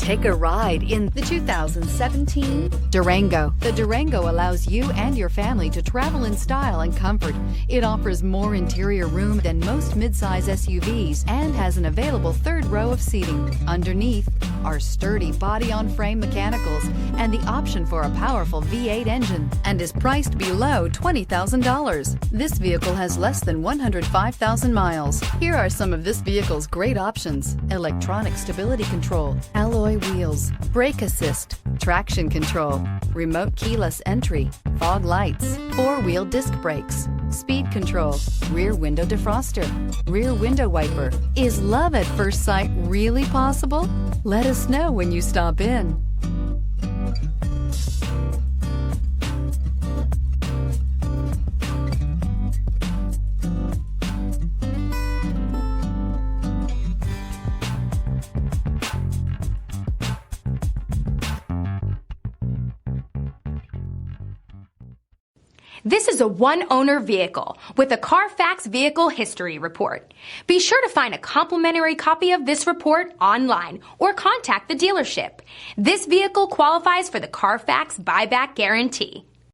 Take a ride in the 2017 Durango. The Durango allows you and your family to travel in style and comfort. It offers more interior room than most midsize SUVs and has an available third row of seating. Underneath are sturdy body-on-frame mechanicals and the option for a powerful V8 engine, and is priced below $20,000. This vehicle has less than 105,000 miles. Here are some of this vehicle's great options: electronic stability control, alloy wheels, brake assist, traction control, remote keyless entry, fog lights, four-wheel disc brakes, speed control, rear window defroster, rear window wiper. Is love at first sight really possible? Let us know when you stop in. This is a one-owner vehicle with a CARFAX Vehicle History Report. Be sure to find a complimentary copy of this report online or contact the dealership. This vehicle qualifies for the CARFAX Buyback Guarantee.